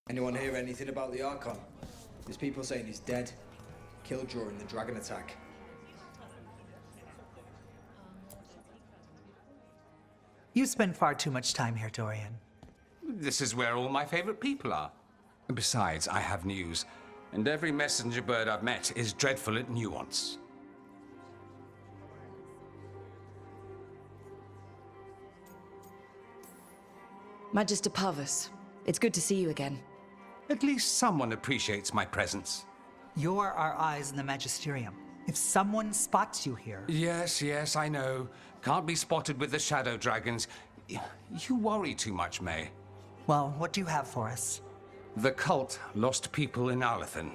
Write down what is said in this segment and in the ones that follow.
Anyone hear anything about the Archon? There's people saying he's dead. Killed during the dragon attack. You spend far too much time here, Dorian. This is where all my favorite people are. Besides, I have news, and every messenger bird I've met is dreadful at nuance. Magister Pavus, it's good to see you again. At least someone appreciates my presence. You're our eyes in the Magisterium. If someone spots you here... Yes, I know. Can't be spotted with the shadow dragons. You worry too much, May. Well, what do you have for us? The cult lost people in Alathan,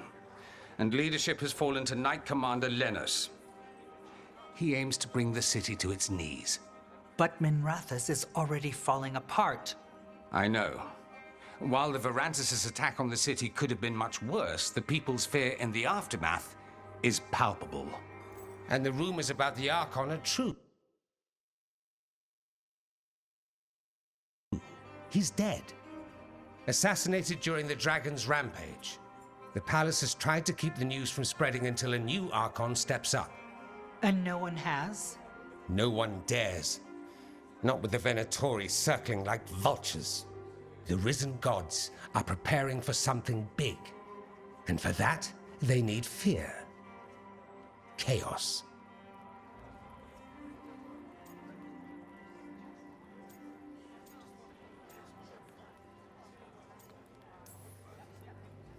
and leadership has fallen to Knight Commander Lenos. He aims to bring the city to its knees. But Minrathous is already falling apart. I know. While the Varantis' attack on the city could have been much worse, the people's fear in the aftermath is palpable. And the rumors about the Archon are true. He's dead. Assassinated during the Dragon's rampage. The palace has tried to keep the news from spreading until a new Archon steps up. And no one has? No one dares. Not with the Venatori circling like vultures. The risen gods are preparing for something big. And for that, they need fear. Chaos.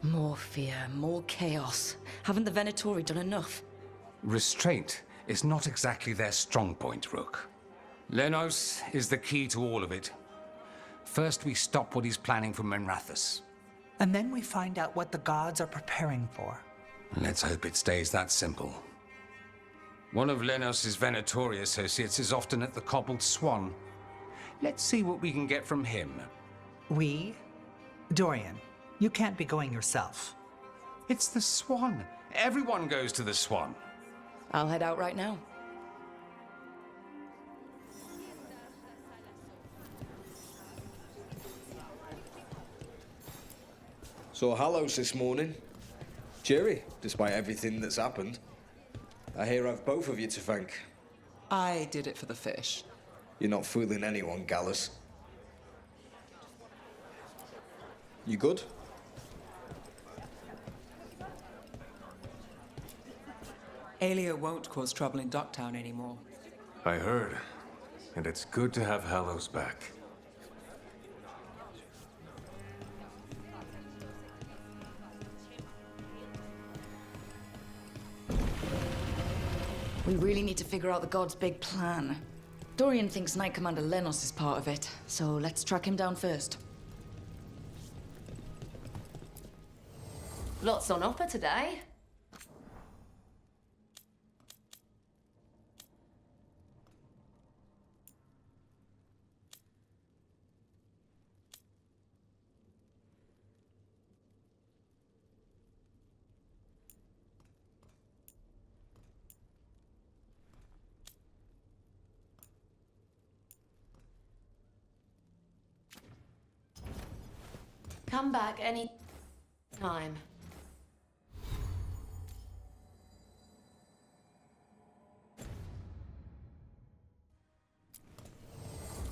More fear, more chaos. Haven't the Venatori done enough? Restraint is not exactly their strong point, Rook. Lenos is the key to all of it. First, we stop what he's planning for Minrathous. And then we find out what the gods are preparing for. Let's hope it stays that simple. One of Lenos' Venatori associates is often at the Cobbled Swan. Let's see what we can get from him. We? Dorian, you can't be going yourself. It's the Swan. Everyone goes to the Swan. I'll head out right now. Saw Hallows this morning. Cheery, despite everything that's happened. I hear I've both of you to thank. I did it for the fish. You're not fooling anyone, Gallus. You good? Aelia won't cause trouble in Docktown anymore. I heard. And it's good to have Hallows back. We really need to figure out the god's big plan. Dorian thinks Knight Commander Lenos is part of it, so let's track him down first. Lots on offer today. Come back any time.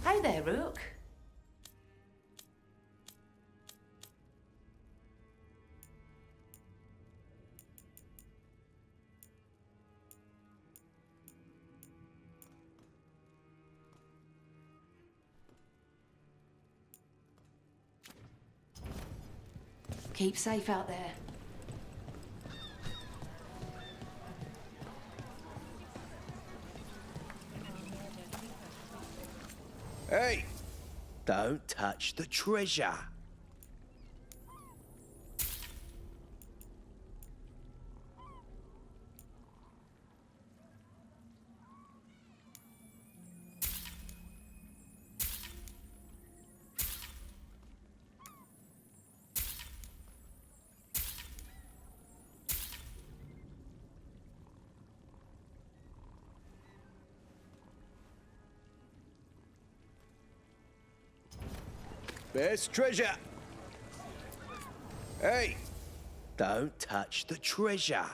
Hey there, Rook. Keep safe out there. Hey! Don't touch the treasure. Best treasure. Hey! Don't touch the treasure.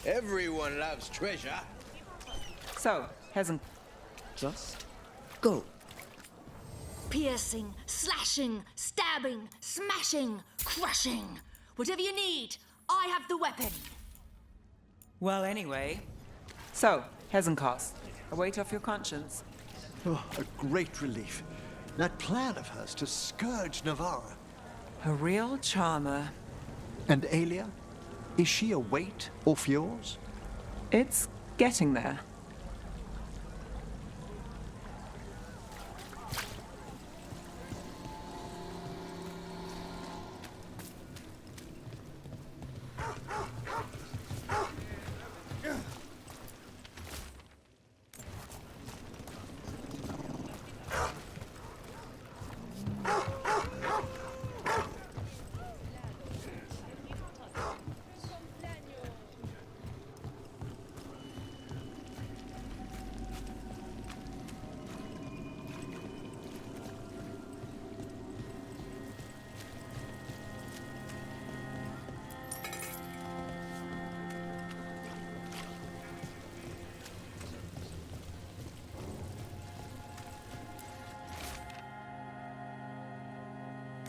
Everyone loves treasure. So, hasn't. Just go. Piercing, slashing, stabbing, smashing, crushing. Whatever you need, I have the weapon. Well, anyway. So, Hezenkos, a weight off your conscience. Oh, a great relief. That plan of hers to scourge Navarra. A real charmer. And Aelia? Is she a weight off yours? It's getting there.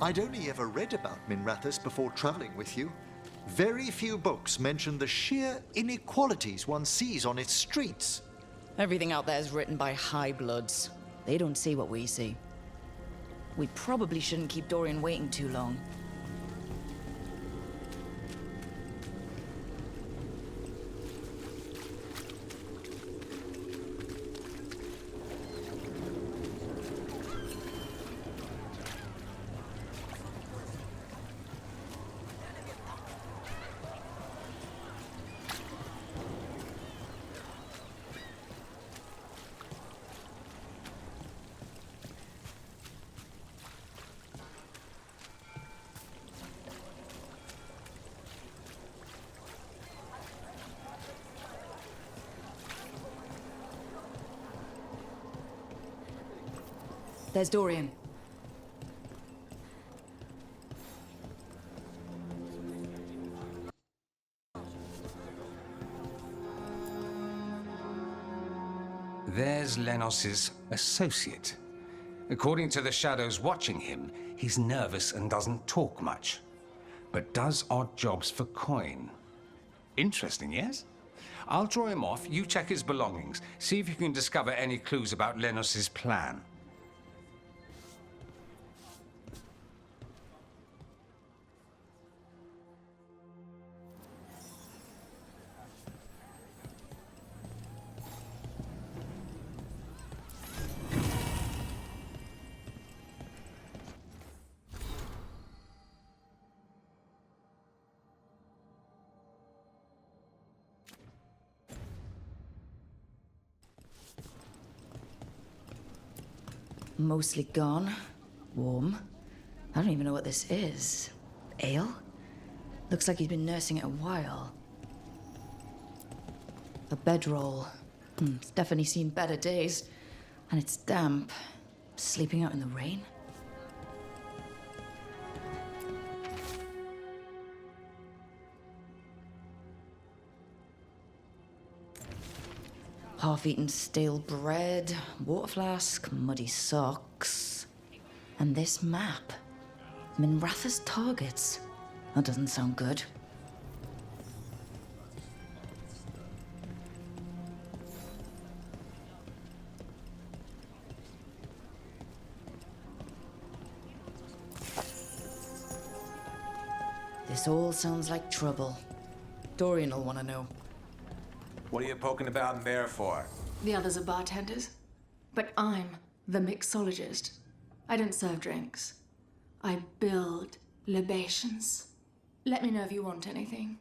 I'd only ever read about Minrathous before traveling with you. Very few books mention the sheer inequalities one sees on its streets. Everything out there is written by high bloods. They don't see what we see. We probably shouldn't keep Dorian waiting too long. There's Dorian. There's Lenos's associate. According to the shadows watching him, he's nervous and doesn't talk much, but does odd jobs for coin. Interesting, yes? I'll draw him off, you check his belongings, see if you can discover any clues about Lenos's plan. Mostly gone. Warm. I don't even know what this is. Ale? Looks like he's been nursing it a while. A bedroll. It's definitely seen better days. And it's damp. Sleeping out in the rain? Half-eaten stale bread, water flask, muddy socks. And this map. Minrathous targets. That doesn't sound good. This all sounds like trouble. Dorian will want to know. What are you poking about in there for? The others are bartenders. But I'm the mixologist. I don't serve drinks. I build libations. Let me know if you want anything.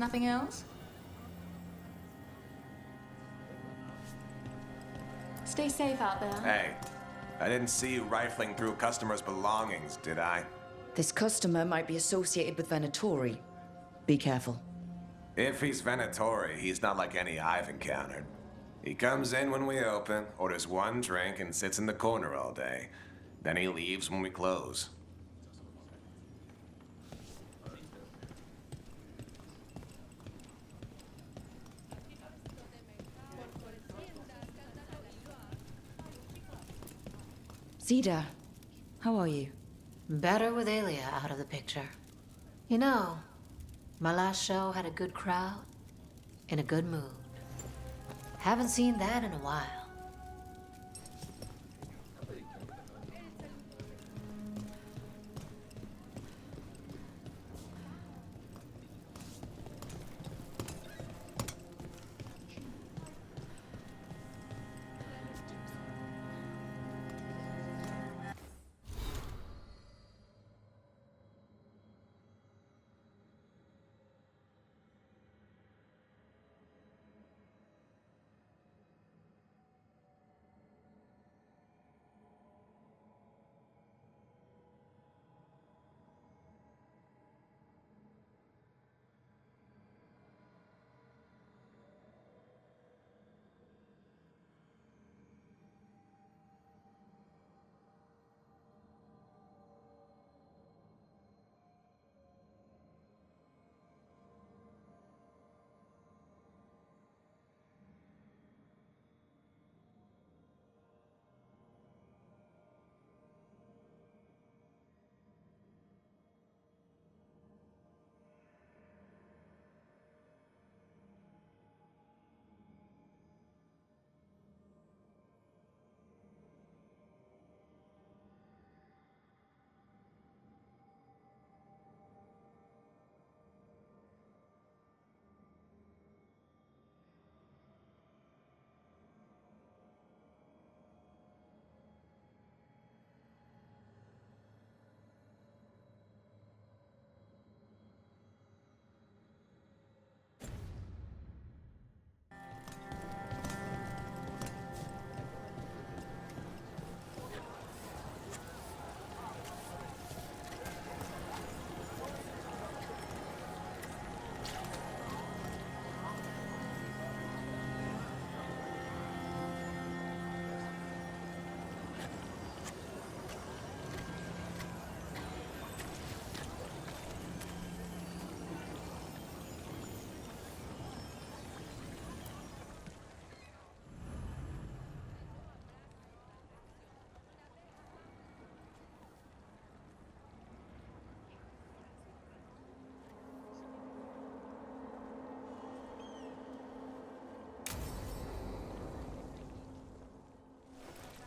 Nothing else? Stay safe out there. Hey, I didn't see you rifling through customers' belongings, did I? This customer might be associated with Venatori. Be careful. If he's Venatori, he's not like any I've encountered. He comes in when we open, orders one drink, and sits in the corner all day. Then he leaves when we close. Zita, how are you? Better with Alia out of the picture. You know, my last show had a good crowd in a good mood. Haven't seen that in a while.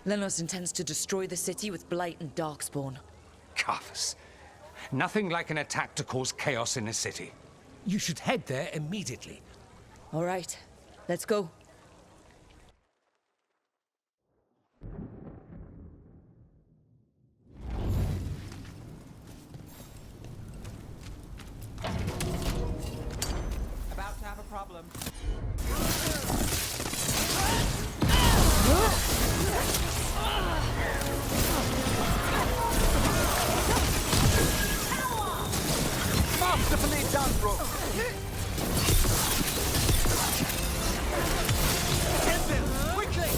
Lenos intends to destroy the city with Blight and Darkspawn. Carthus. Nothing like an attack to cause chaos in a city. You should head there immediately. All right, let's go. About to have a problem. Masterfully done, Brooke. Get them, quickly!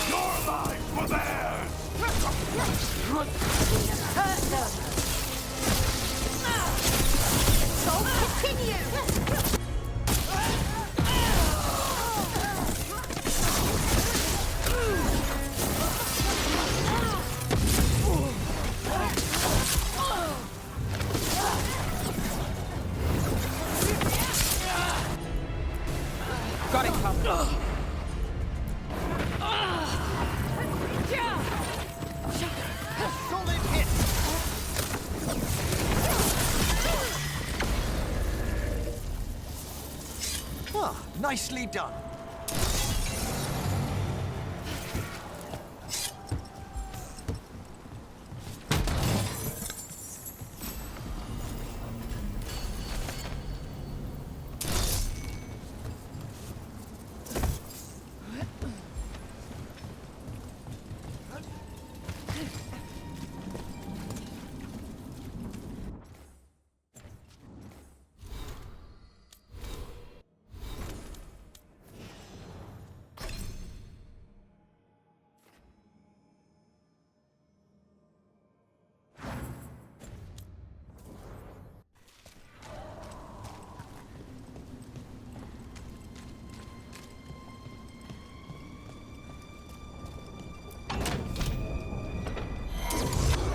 Your lives were theirs! Hurt them! So continue! Got it covered. Solid hit! Ah, nicely done.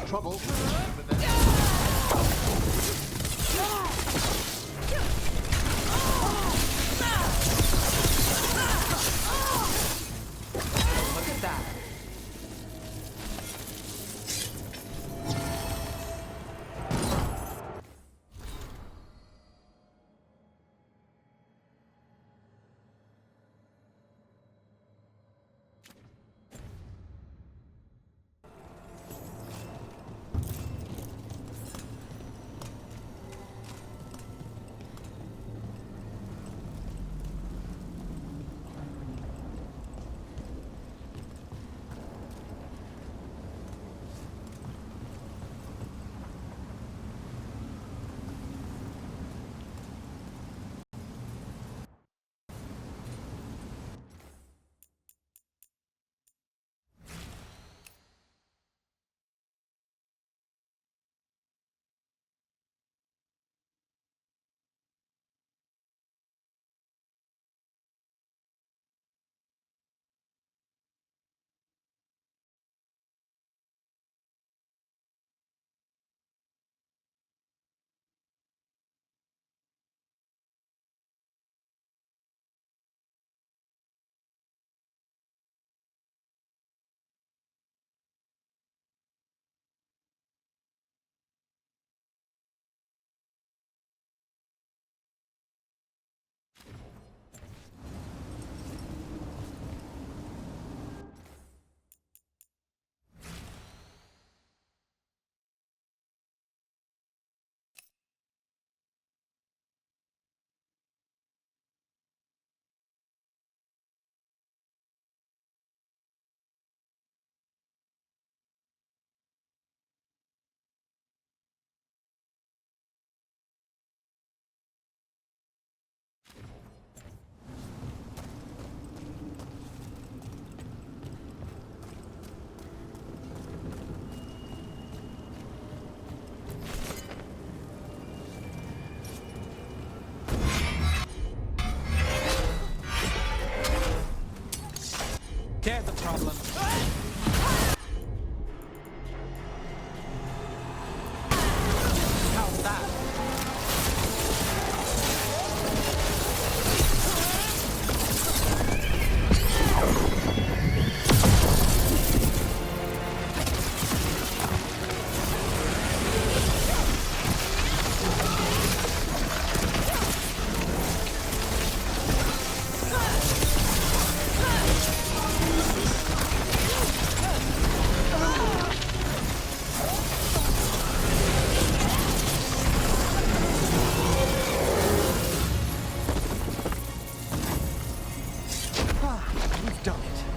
Trouble. Look at that. There's the problem. done it.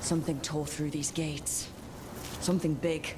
Something tore through these gates. Something big.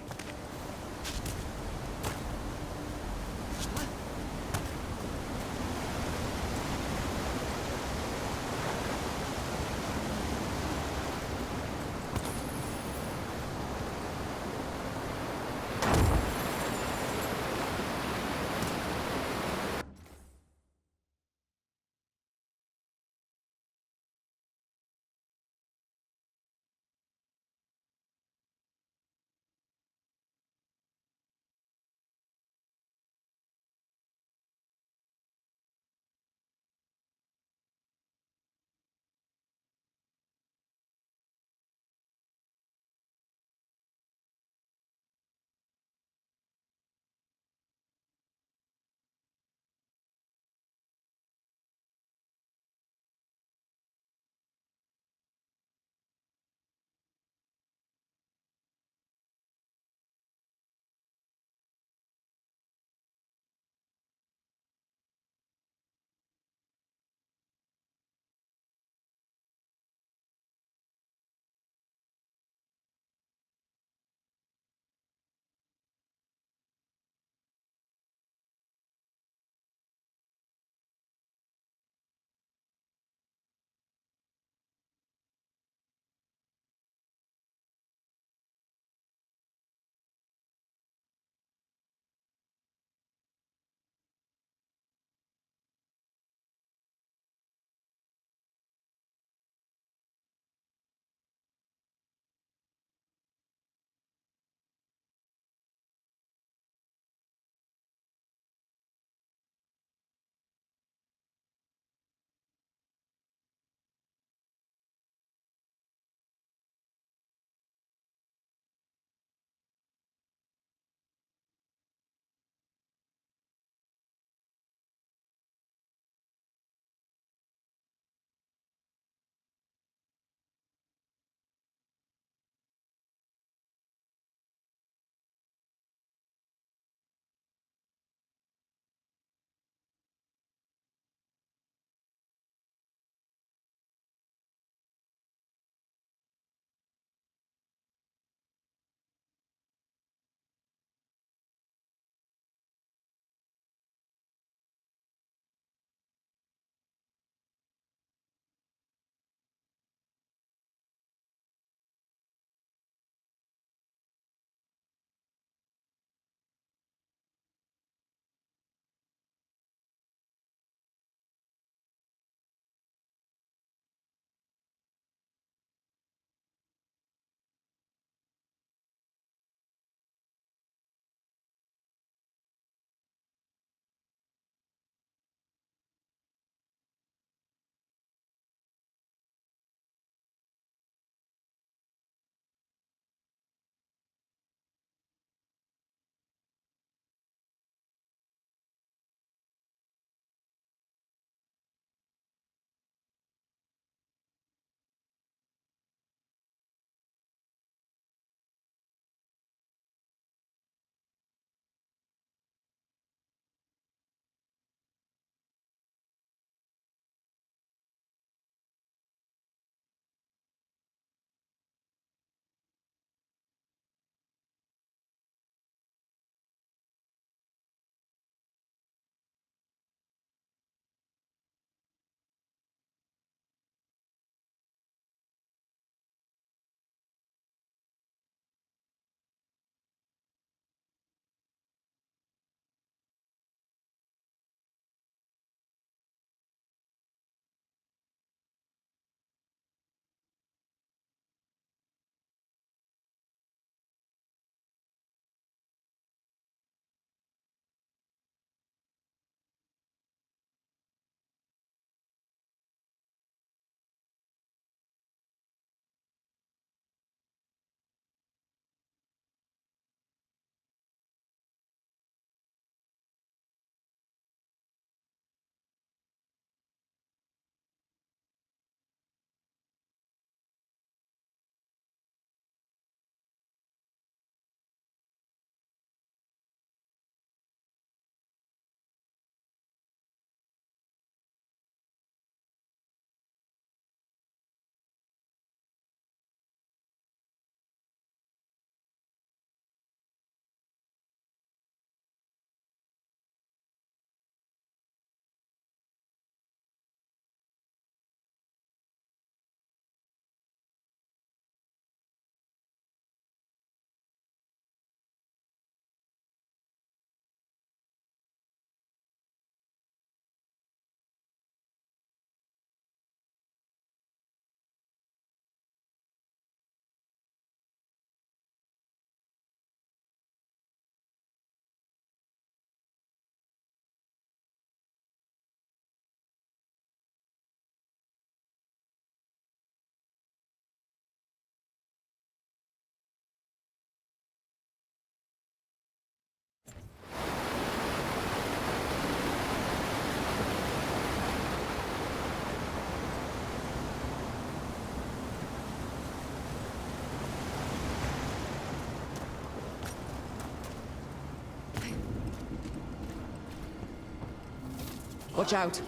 Watch out.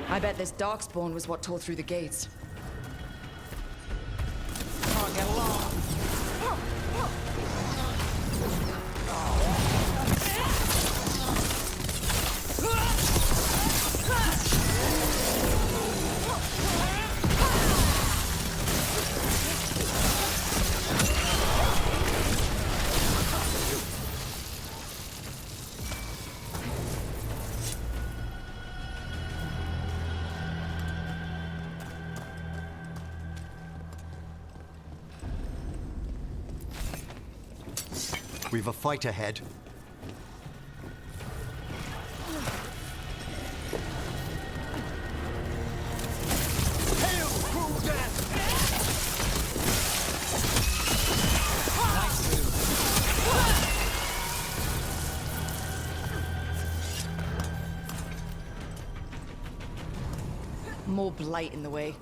I bet this darkspawn was what tore through the gates. Can't get along. We've a fight ahead. Hail, cruel death! More blight in the way.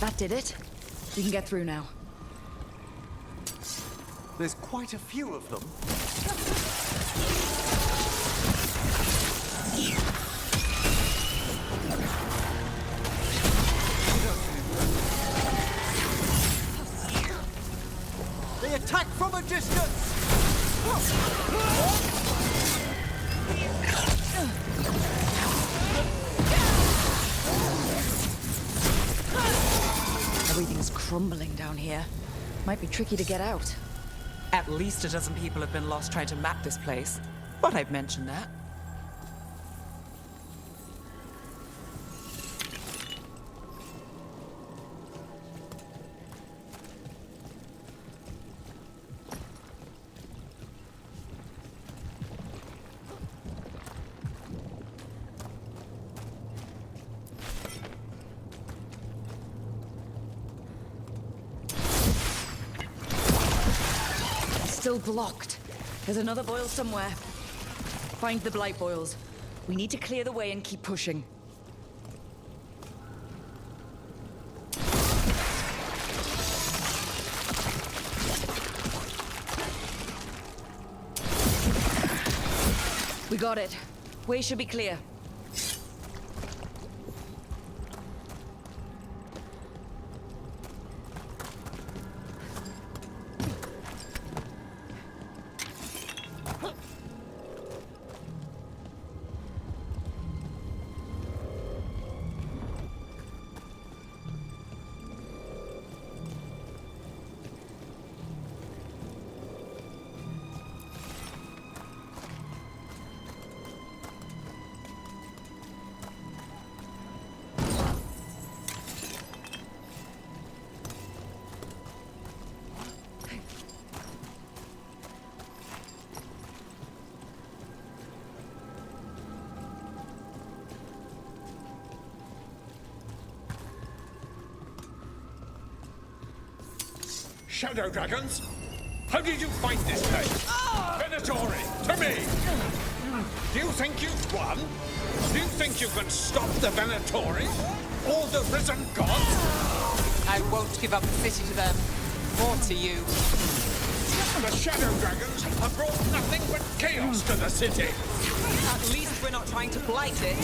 That did it. We can get through now. There's quite a few of them. They attack from a distance! Everything's crumbling down here. Might be tricky to get out. At least a dozen people have been lost trying to map this place. But I've mentioned that. Still blocked. There's another boil somewhere. Find the blight boils. We need to clear the way and keep pushing. We got it. Way should be clear. Shadow dragons? How did you find this place? Venatori, to me! Do you think you've won? Do you think you can stop the Venatori? Or the risen gods? I won't give up the city to them. Or to you. The Shadow Dragons have brought nothing but chaos to the city. At least we're not trying to blight it.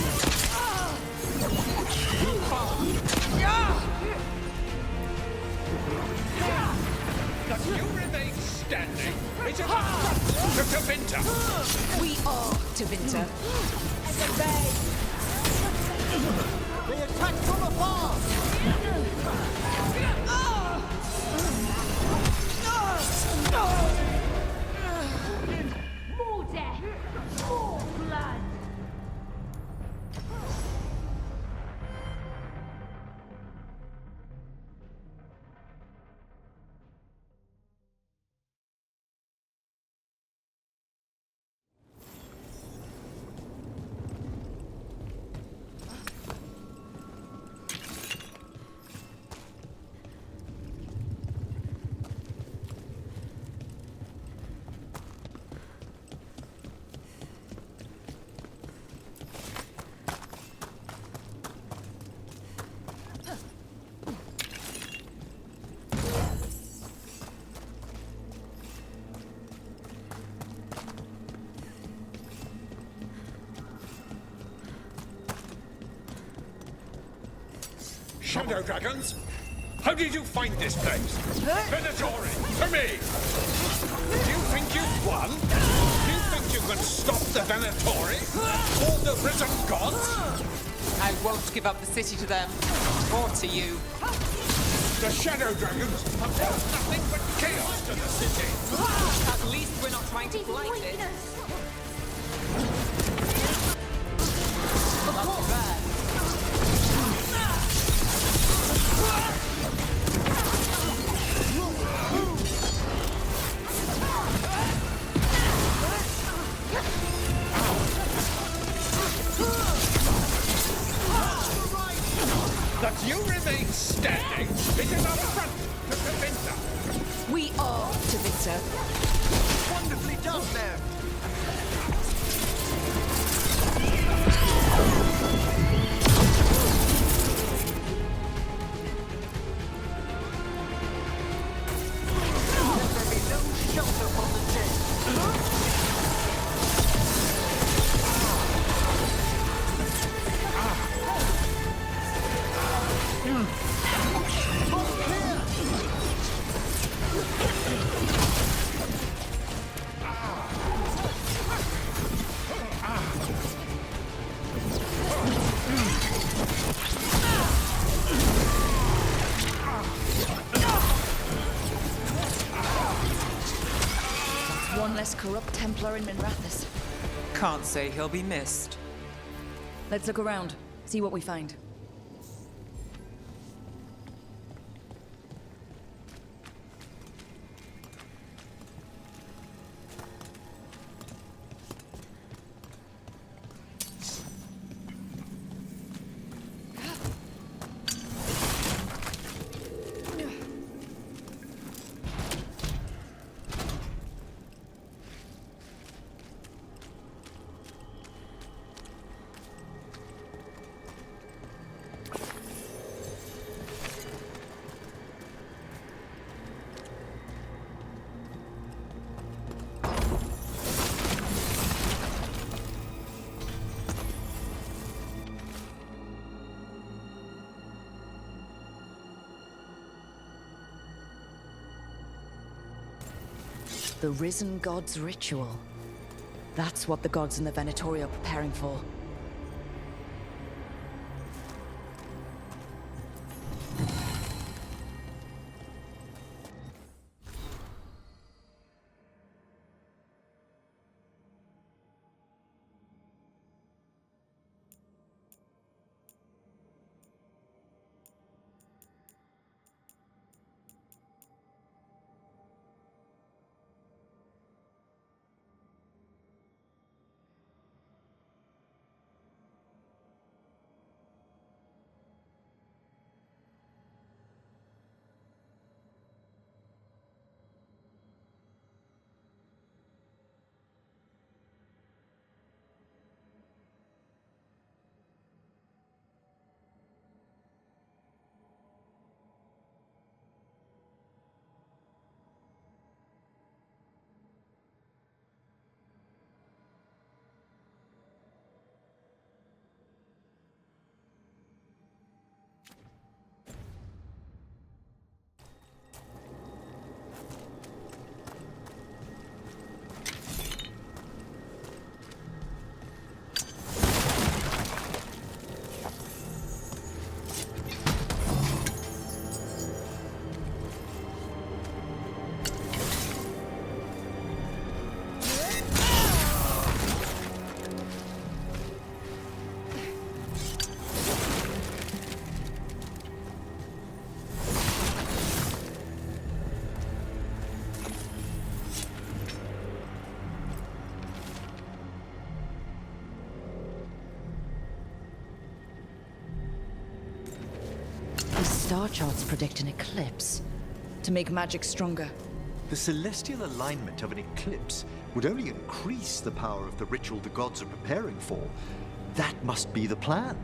That you remain standing is an affront to Tevinter. We are Tevinter. They attack from afar! More death, more blood. Shadow dragons? How did you find this place? Venatori, to me! Do you think you've won? Do you think you can stop the Venatori? Or the risen gods? I won't give up the city to them. Or to you. The Shadow Dragons have brought nothing but chaos to the city! At least we're not trying to blight it. Not too bad. That you remain standing is an affront to Tevinter! We are Tevinter. Wonderfully done there. Let there be no shelter from the dead. One less corrupt Templar in Minrathous. Can't say he'll be missed. Let's look around, see what we find. The Risen God's ritual. That's what the gods in the Venatori are preparing for. Star charts predict an eclipse. To make magic stronger. The celestial alignment of an eclipse would only increase the power of the ritual the gods are preparing for. That must be the plan.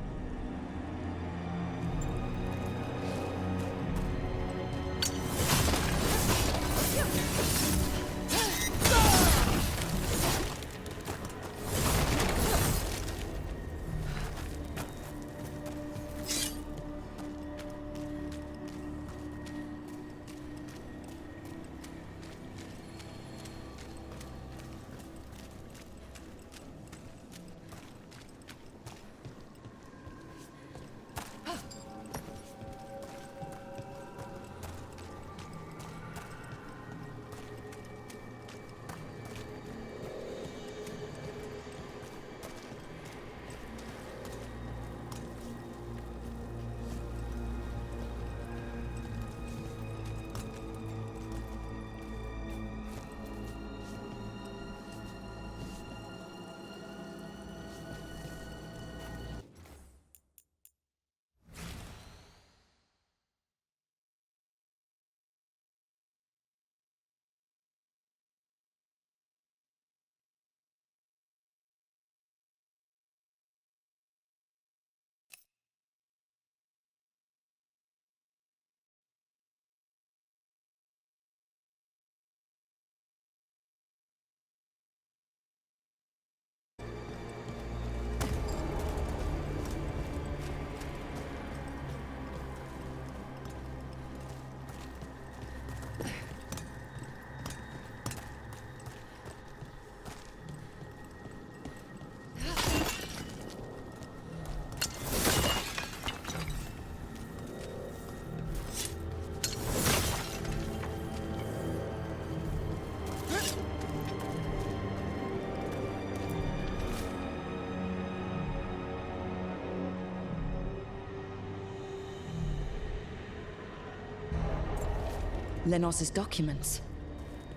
Lenos's documents.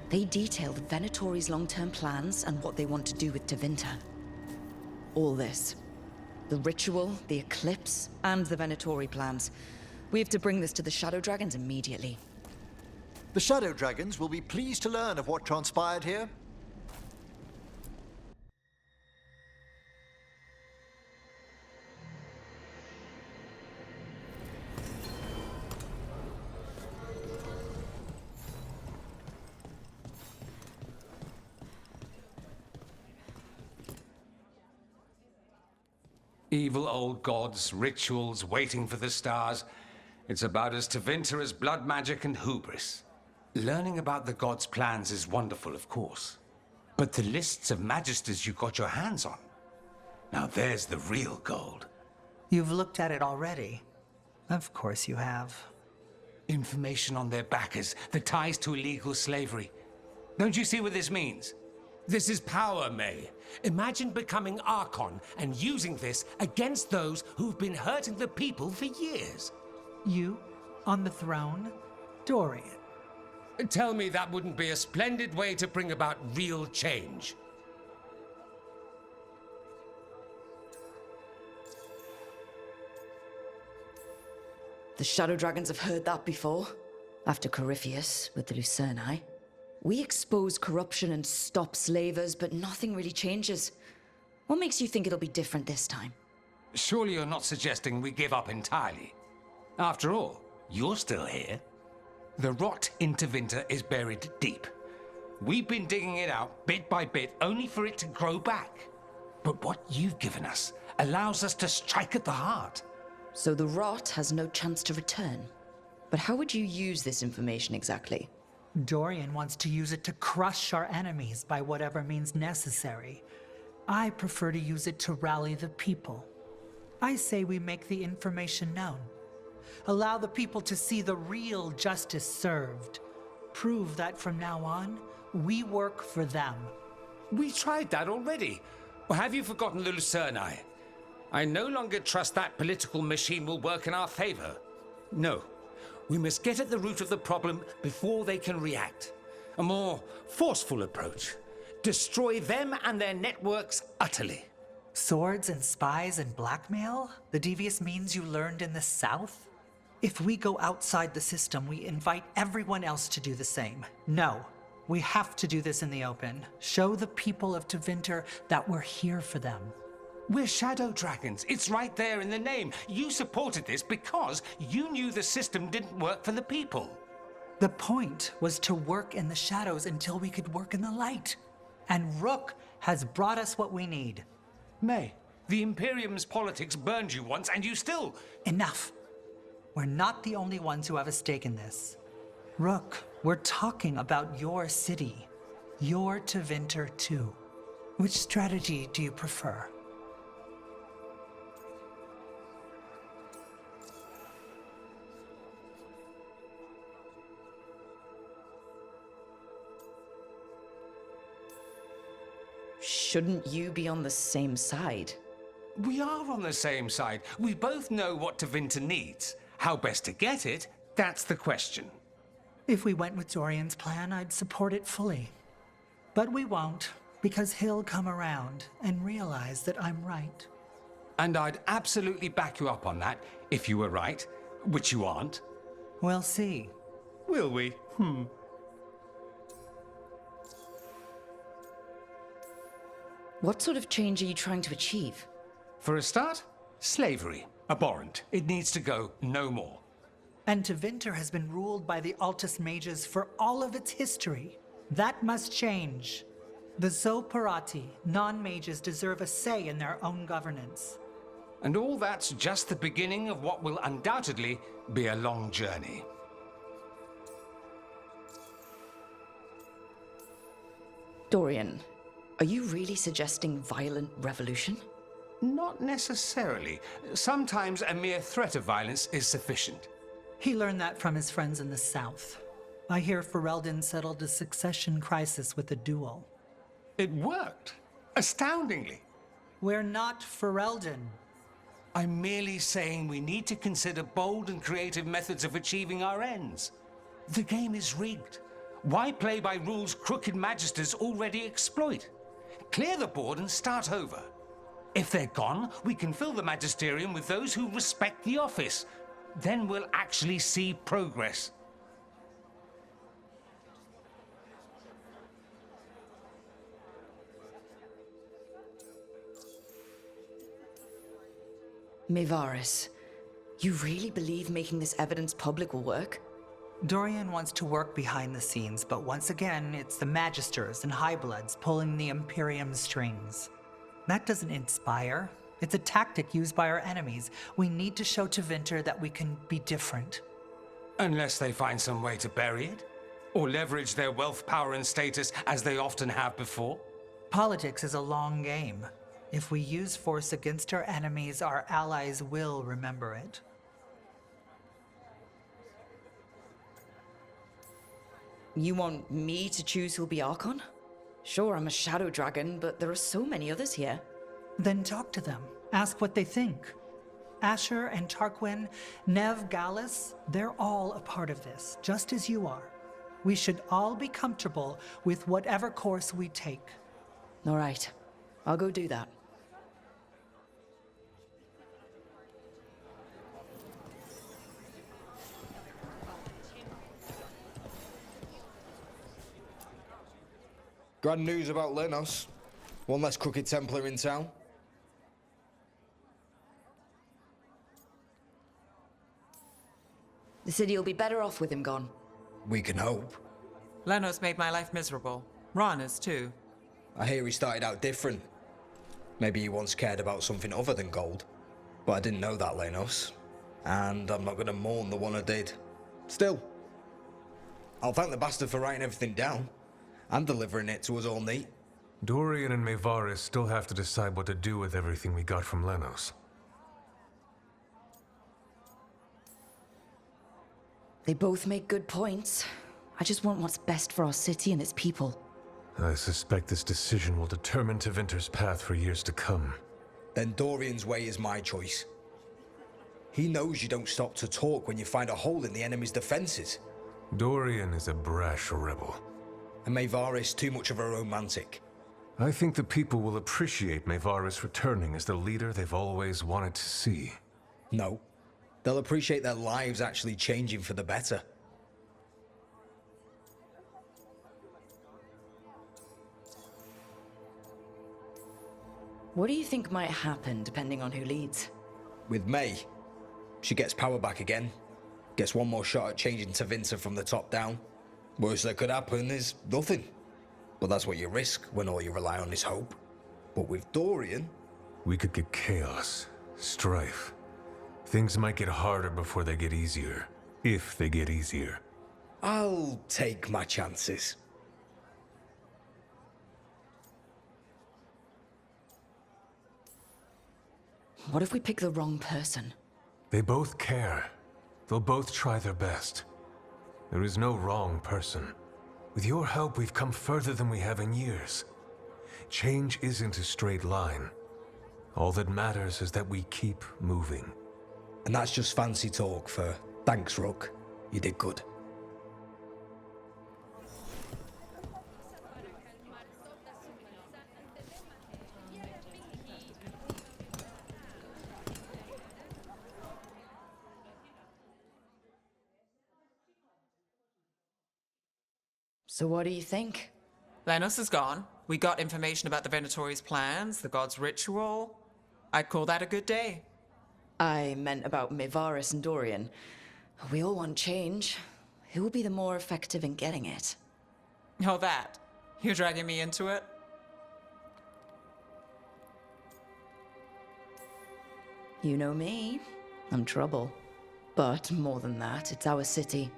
They detail the Venatori's long-term plans and what they want to do with Tevinter. All this. The ritual, the eclipse, and the Venatori plans. We have to bring this to the Shadow Dragons immediately. The Shadow Dragons will be pleased to learn of what transpired here. Evil old gods, rituals, waiting for the stars. It's about as Tevinter as blood magic and hubris. Learning about the gods' plans is wonderful, of course. But the lists of magisters you got your hands on, now there's the real gold. You've looked at it already. Of course you have. Information on their backers, the ties to illegal slavery. Don't you see what this means? This is power, May. Imagine becoming Archon and using this against those who've been hurting the people for years. You? On the throne? Dorian. Tell me that wouldn't be a splendid way to bring about real change. The Shadow Dragons have heard that before. After Corypheus, with the Lucerni. We expose corruption and stop slavers, but nothing really changes. What makes you think it'll be different this time? Surely you're not suggesting we give up entirely. After all, you're still here. The rot in Tevinter is buried deep. We've been digging it out bit by bit, only for it to grow back. But what you've given us allows us to strike at the heart. So the rot has no chance to return. But how would you use this information exactly? Dorian wants to use it to crush our enemies by whatever means necessary. I prefer to use it to rally the people. I say we make the information known. Allow the people to see the real justice served. Prove that from now on, we work for them. We tried that already. Or have you forgotten the Lucerni? I no longer trust that political machine will work in our favor. No. We must get at the root of the problem before they can react. A more forceful approach. Destroy them and their networks utterly. Swords and spies and blackmail? The devious means you learned in the South? If we go outside the system, we invite everyone else to do the same. No, we have to do this in the open. Show the people of Tevinter that we're here for them. We're Shadow Dragons. It's right there in the name. You supported this because you knew the system didn't work for the people. The point was to work in the shadows until we could work in the light. And Rook has brought us what we need. May, the Imperium's politics burned you once and you still... Enough. We're not the only ones who have a stake in this. Rook, we're talking about your city. Your Tevinter too. Which strategy do you prefer? Shouldn't you be on the same side? We are on the same side. We both know what Tevinter needs. How best to get it, that's the question. If we went with Dorian's plan, I'd support it fully. But we won't, because he'll come around and realize that I'm right. And I'd absolutely back you up on that, if you were right, which you aren't. We'll see. Will we? What sort of change are you trying to achieve? For a start, slavery. Abhorrent. It needs to go no more. And Tevinter has been ruled by the Altus Mages for all of its history. That must change. The Zoparati, non-mages, deserve a say in their own governance. And all that's just the beginning of what will undoubtedly be a long journey. Dorian, are you really suggesting violent revolution? Not necessarily. Sometimes a mere threat of violence is sufficient. He learned that from his friends in the South. I hear Ferelden settled a succession crisis with a duel. It worked. Astoundingly. We're not Ferelden. I'm merely saying we need to consider bold and creative methods of achieving our ends. The game is rigged. Why play by rules crooked magisters already exploit? Clear the board and start over. If they're gone, we can fill the magisterium with those who respect the office. Then we'll actually see progress. Mevaris, you really believe making this evidence public will work? Dorian wants to work behind the scenes, but once again, it's the Magisters and Highbloods pulling the Imperium's strings. That doesn't inspire. It's a tactic used by our enemies. We need to show to Vinter that we can be different. Unless they find some way to bury it? Or leverage their wealth, power, and status as they often have before? Politics is a long game. If we use force against our enemies, our allies will remember it. You want me to choose who'll be Archon? Sure, I'm a shadow dragon, but there are so many others here. Then talk to them. Ask what they think. Asher and Tarquin, Nev, Gallus, they're all a part of this, just as you are. We should all be comfortable with whatever course we take. All right, I'll go do that. Grand news about Lenos. One less crooked Templar in town. The city will be better off with him gone. We can hope. Lenos made my life miserable. Rana's too. I hear he started out different. Maybe he once cared about something other than gold. But I didn't know that, Lenos. And I'm not going to mourn the one I did. Still, I'll thank the bastard for writing everything down. And delivering it to us all neat. Dorian and Mevaris still have to decide what to do with everything we got from Lenos. They both make good points. I just want what's best for our city and its people. I suspect this decision will determine Tevinter's path for years to come. Then Dorian's way is my choice. He knows you don't stop to talk when you find a hole in the enemy's defenses. Dorian is a brash rebel. And Mevaris too much of a romantic. I think the people will appreciate Mevaris returning as the leader they've always wanted to see. No. They'll appreciate their lives actually changing for the better. What do you think might happen depending on who leads? With May, she gets power back again. Gets one more shot at changing Tevinter from the top down. Worst that could happen is nothing. But that's what you risk when all you rely on is hope. But with Dorian... We could get chaos, strife. Things might get harder before they get easier. If they get easier. I'll take my chances. What if we pick the wrong person? They both care. They'll both try their best. There is no wrong person. With your help, we've come further than we have in years. Change isn't a straight line. All that matters is that we keep moving. And that's just fancy talk for thanks, Rook. You did good. So what do you think? Lenos is gone. We got information about the Venatori's plans, the god's ritual. I'd call that a good day. I meant about Mevaris and Dorian. We all want change. Who will be the more effective in getting it? Oh, that. You're dragging me into it? You know me. I'm trouble. But more than that, it's our city.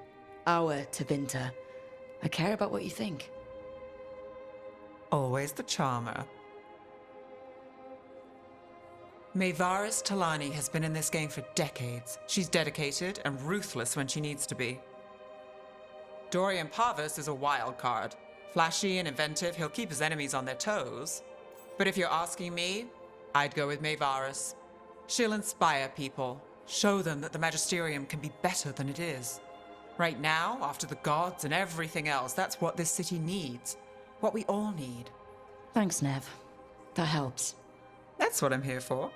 Our Tevinter. I care about what you think. Always the charmer. Mevaris Talani has been in this game for decades. She's dedicated and ruthless when she needs to be. Dorian Parvis is a wild card. Flashy and inventive, he'll keep his enemies on their toes. But if you're asking me, I'd go with Mevaris. She'll inspire people, show them that the Magisterium can be better than it is. Right now, after the gods and everything else, that's what this city needs. What we all need. Thanks, Nev. That helps. That's what I'm here for.